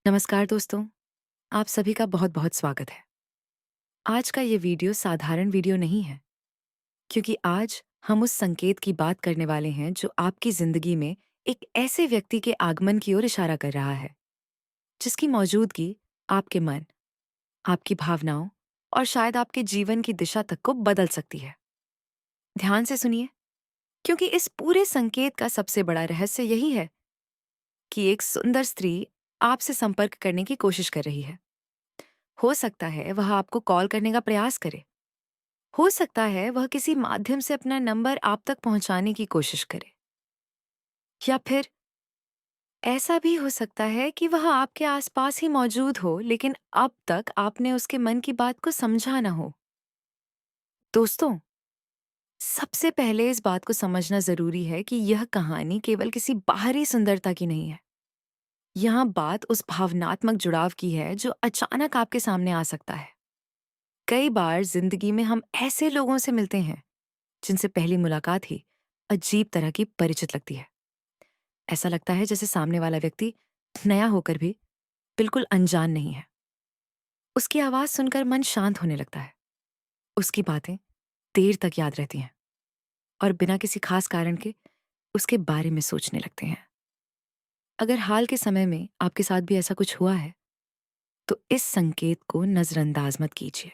नमस्कार दोस्तों, आप सभी का बहुत-बहुत स्वागत है। आज का ये वीडियो साधारण वीडियो नहीं है, क्योंकि आज हम उस संकेत की बात करने वाले हैं जो आपकी ज़िंदगी में एक ऐसे व्यक्ति के आगमन की ओर इशारा कर रहा है, जिसकी मौजूदगी आपके मन, आपकी भावनाओं और शायद आपके जीवन की दिशा तक को बदल सकती है। ध्यान से सुनिए, क्योंकि इस पूरे संकेत का सबसे बड़ा रहस्य यही है कि एक सुंदर स्त्री आपसे संपर्क करने की कोशिश कर रही है। हो सकता है वह आपको कॉल करने का प्रयास करे। हो सकता है वह किसी माध्यम से अपना नंबर आप तक पहुंचाने की कोशिश करे, या फिर ऐसा भी हो सकता है कि वह आपके आसपास ही मौजूद हो लेकिन अब तक आपने उसके मन की बात को समझा ना हो। दोस्तों, सबसे पहले इस बात को समझना जरूरी है कि यह कहानी केवल किसी बाहरी सुंदरता की नहीं है। यहाँ बात उस भावनात्मक जुड़ाव की है जो अचानक आपके सामने आ सकता है। कई बार जिंदगी में हम ऐसे लोगों से मिलते हैं जिनसे पहली मुलाकात ही अजीब तरह की परिचित लगती है। ऐसा लगता है जैसे सामने वाला व्यक्ति नया होकर भी बिल्कुल अनजान नहीं है। उसकी आवाज सुनकर मन शांत होने लगता है। उसकी बातें देर तक याद रहती हैं और बिना किसी खास कारण के उसके बारे में सोचने लगते हैं। अगर हाल के समय में आपके साथ भी ऐसा कुछ हुआ है, तो इस संकेत को नजरअंदाज मत कीजिए,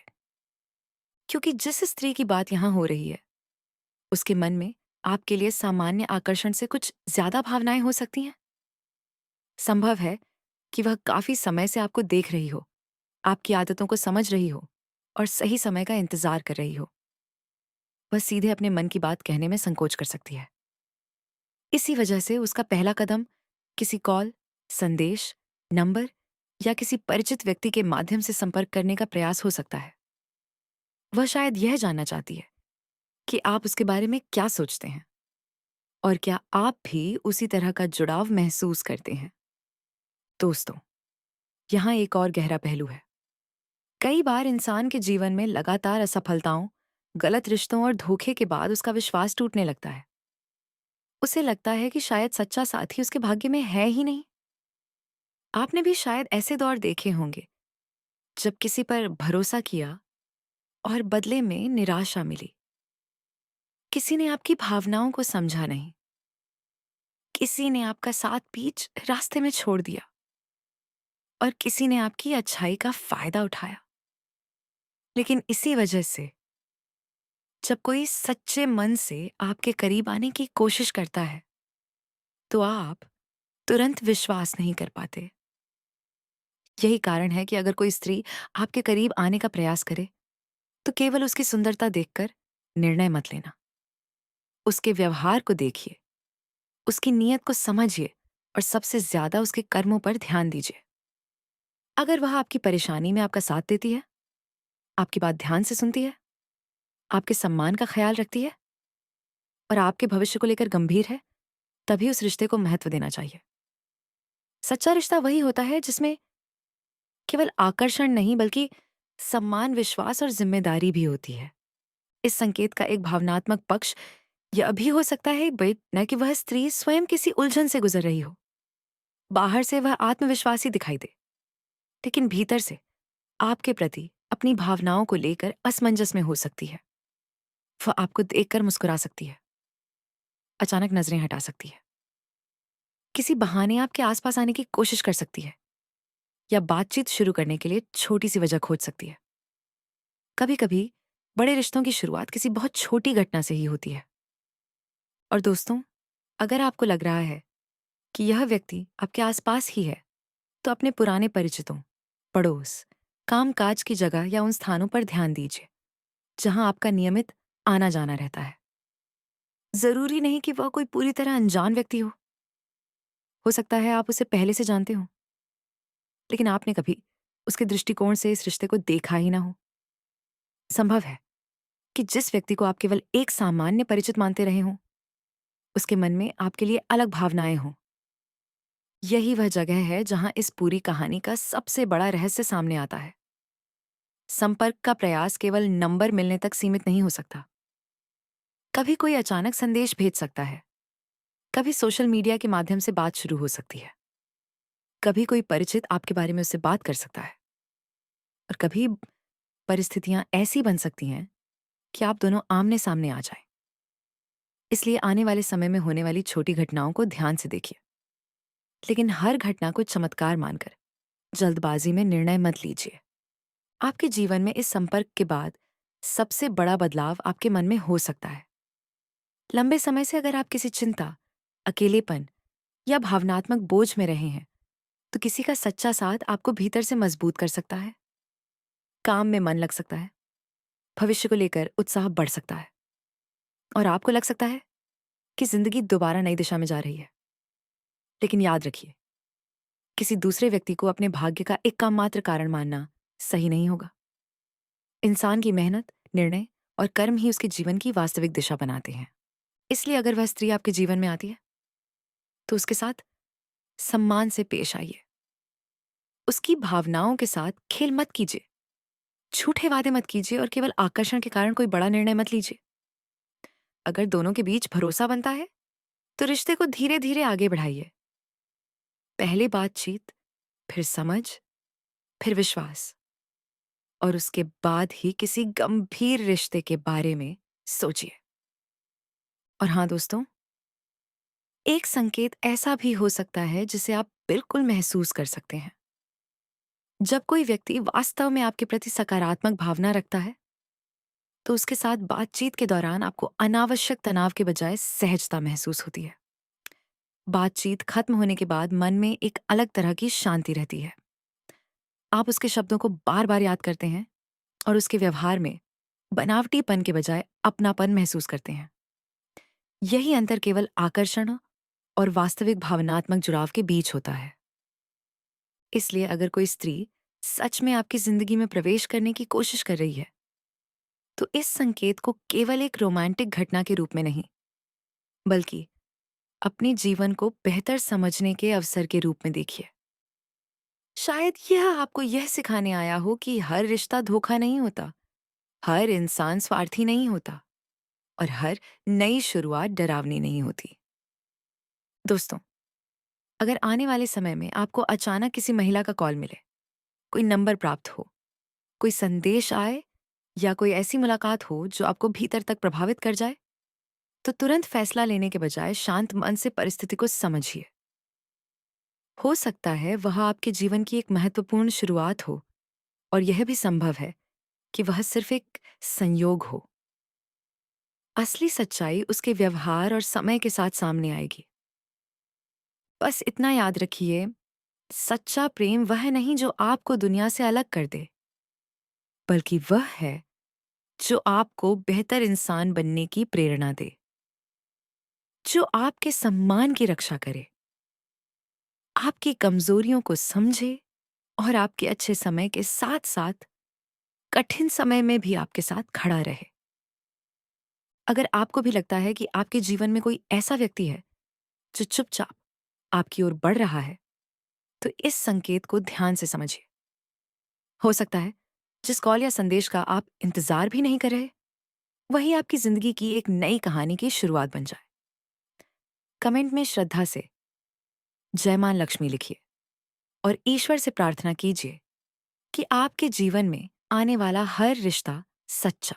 क्योंकि जिस स्त्री की बात यहाँ हो रही है, उसके मन में आपके लिए सामान्य आकर्षण से कुछ ज्यादा भावनाएं हो सकती हैं। संभव है कि वह काफी समय से आपको देख रही हो, आपकी आदतों को समझ रही हो और सही समय का इंतजार कर रही हो। वह सीधे अपने मन की बात कहने में संकोच कर सकती है। इसी वजह से उसका पहला कदम किसी कॉल, संदेश, नंबर या किसी परिचित व्यक्ति के माध्यम से संपर्क करने का प्रयास हो सकता है। वह शायद यह जानना चाहती है कि आप उसके बारे में क्या सोचते हैं और क्या आप भी उसी तरह का जुड़ाव महसूस करते हैं। दोस्तों, यहाँ एक और गहरा पहलू है। कई बार इंसान के जीवन में लगातार असफलताओं, गलत रिश्तों और धोखे के बाद उसका विश्वास टूटने लगता है। उसे लगता है कि शायद सच्चा साथी उसके भाग्य में है ही नहीं। आपने भी शायद ऐसे दौर देखे होंगे जब किसी पर भरोसा किया और बदले में निराशा मिली। किसी ने आपकी भावनाओं को समझा नहीं, किसी ने आपका साथ बीच रास्ते में छोड़ दिया और किसी ने आपकी अच्छाई का फायदा उठाया। लेकिन इसी वजह से जब कोई सच्चे मन से आपके करीब आने की कोशिश करता है, तो आप तुरंत विश्वास नहीं कर पाते। यही कारण है कि अगर कोई स्त्री आपके करीब आने का प्रयास करे, तो केवल उसकी सुंदरता देखकर निर्णय मत लेना। उसके व्यवहार को देखिए, उसकी नीयत को समझिए और सबसे ज्यादा उसके कर्मों पर ध्यान दीजिए। अगर वह आपकी परेशानी में आपका साथ देती है, आपकी बात ध्यान से सुनती है, आपके सम्मान का ख्याल रखती है और आपके भविष्य को लेकर गंभीर है, तभी उस रिश्ते को महत्व देना चाहिए। सच्चा रिश्ता वही होता है जिसमें केवल आकर्षण नहीं बल्कि सम्मान, विश्वास और जिम्मेदारी भी होती है। इस संकेत का एक भावनात्मक पक्ष यह भी हो सकता है न कि वह स्त्री स्वयं किसी उलझन से गुजर रही हो। बाहर से वह आत्मविश्वासी दिखाई दे, लेकिन भीतर से आपके प्रति अपनी भावनाओं को लेकर असमंजस में हो सकती है। वह आपको देखकर मुस्कुरा सकती है, अचानक नजरें हटा सकती है, किसी बहाने आपके आसपास आने की कोशिश कर सकती है या बातचीत शुरू करने के लिए छोटी सी वजह खोज सकती है। कभी कभी बड़े रिश्तों की शुरुआत किसी बहुत छोटी घटना से ही होती है। और दोस्तों, अगर आपको लग रहा है कि यह व्यक्ति आपके आसपास ही है, तो अपने पुराने परिचितों, पड़ोस, काम-काज की जगह या उन स्थानों पर ध्यान दीजिए, जहां आपका नियमित आना-जाना रहता है। जरूरी नहीं कि वह कोई पूरी तरह अनजान व्यक्ति हो सकता है आप उसे पहले से जानते हो, लेकिन आपने कभी उसके दृष्टिकोण से इस रिश्ते को देखा ही ना हो। संभव है कि जिस व्यक्ति को आप केवल एक सामान्य परिचित मानते रहे हों, उसके मन में आपके लिए अलग भावनाएं हों। यही वह जगह है जहां इस पूरी कहानी का सबसे बड़ा रहस्य सामने आता है। संपर्क का प्रयास केवल नंबर मिलने तक सीमित नहीं हो सकता। कभी कोई अचानक संदेश भेज सकता है, कभी सोशल मीडिया के माध्यम से बात शुरू हो सकती है, कभी कोई परिचित आपके बारे में उससे बात कर सकता है और कभी परिस्थितियां ऐसी बन सकती हैं कि आप दोनों आमने सामने आ जाएं। इसलिए आने वाले समय में होने वाली छोटी घटनाओं को ध्यान से देखिए, लेकिन हर घटना को चमत्कार मानकर जल्दबाजी में निर्णय मत लीजिए। आपके जीवन में इस संपर्क के बाद सबसे बड़ा बदलाव आपके मन में हो सकता है। लंबे समय से अगर आप किसी चिंता, अकेलेपन या भावनात्मक बोझ में रहे हैं, तो किसी का सच्चा साथ आपको भीतर से मजबूत कर सकता है। काम में मन लग सकता है, भविष्य को लेकर उत्साह बढ़ सकता है और आपको लग सकता है कि जिंदगी दोबारा नई दिशा में जा रही है। लेकिन याद रखिए, किसी दूसरे व्यक्ति को अपने भाग्य का एक मात्र कारण मानना सही नहीं होगा। इंसान की मेहनत, निर्णय और कर्म ही उसके जीवन की वास्तविक दिशा बनाते हैं। इसलिए अगर वह स्त्री आपके जीवन में आती है, तो उसके साथ सम्मान से पेश आइए। उसकी भावनाओं के साथ खेल मत कीजिए, झूठे वादे मत कीजिए और केवल आकर्षण के कारण कोई बड़ा निर्णय मत लीजिए। अगर दोनों के बीच भरोसा बनता है, तो रिश्ते को धीरे धीरे आगे बढ़ाइए। पहले बातचीत, फिर समझ, फिर विश्वास और उसके बाद ही किसी गंभीर रिश्ते के बारे में सोचिए। और हाँ दोस्तों, एक संकेत ऐसा भी हो सकता है जिसे आप बिल्कुल महसूस कर सकते हैं। जब कोई व्यक्ति वास्तव में आपके प्रति सकारात्मक भावना रखता है, तो उसके साथ बातचीत के दौरान आपको अनावश्यक तनाव के बजाय सहजता महसूस होती है। बातचीत खत्म होने के बाद मन में एक अलग तरह की शांति रहती है। आप उसके शब्दों को बार बार याद करते हैं और उसके व्यवहार में बनावटीपन के बजाय अपनापन महसूस करते हैं। यही अंतर केवल आकर्षण और वास्तविक भावनात्मक जुड़ाव के बीच होता है। इसलिए अगर कोई स्त्री सच में आपकी जिंदगी में प्रवेश करने की कोशिश कर रही है, तो इस संकेत को केवल एक रोमांटिक घटना के रूप में नहीं, बल्कि अपने जीवन को बेहतर समझने के अवसर के रूप में देखिए। शायद यह आपको यह सिखाने आया हो कि हर रिश्ता धोखा नहीं होता, हर इंसान स्वार्थी नहीं होता और हर नई शुरुआत डरावनी नहीं होती। दोस्तों, अगर आने वाले समय में आपको अचानक किसी महिला का कॉल मिले, कोई नंबर प्राप्त हो, कोई संदेश आए या कोई ऐसी मुलाकात हो जो आपको भीतर तक प्रभावित कर जाए, तो तुरंत फैसला लेने के बजाय शांत मन से परिस्थिति को समझिए। हो सकता है वह आपके जीवन की एक महत्वपूर्ण शुरुआत हो और यह भी संभव है कि वह सिर्फ एक संयोग हो। असली सच्चाई उसके व्यवहार और समय के साथ सामने आएगी। बस इतना याद रखिए, सच्चा प्रेम वह नहीं जो आपको दुनिया से अलग कर दे, बल्कि वह है जो आपको बेहतर इंसान बनने की प्रेरणा दे, जो आपके सम्मान की रक्षा करे, आपकी कमजोरियों को समझे और आपके अच्छे समय के साथ साथ कठिन समय में भी आपके साथ खड़ा रहे। अगर आपको भी लगता है कि आपके जीवन में कोई ऐसा व्यक्ति है जो चुपचाप आपकी ओर बढ़ रहा है, तो इस संकेत को ध्यान से समझिए। हो सकता है जिस कॉल या संदेश का आप इंतजार भी नहीं कर रहे, वही आपकी जिंदगी की एक नई कहानी की शुरुआत बन जाए। कमेंट में श्रद्धा से जय मां लक्ष्मी लिखिए और ईश्वर से प्रार्थना कीजिए कि आपके जीवन में आने वाला हर रिश्ता सच्चा,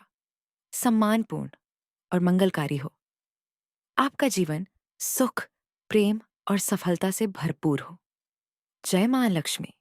सम्मानपूर्ण और मंगलकारी हो। आपका जीवन सुख, प्रेम और सफलता से भरपूर हो। जय मां लक्ष्मी।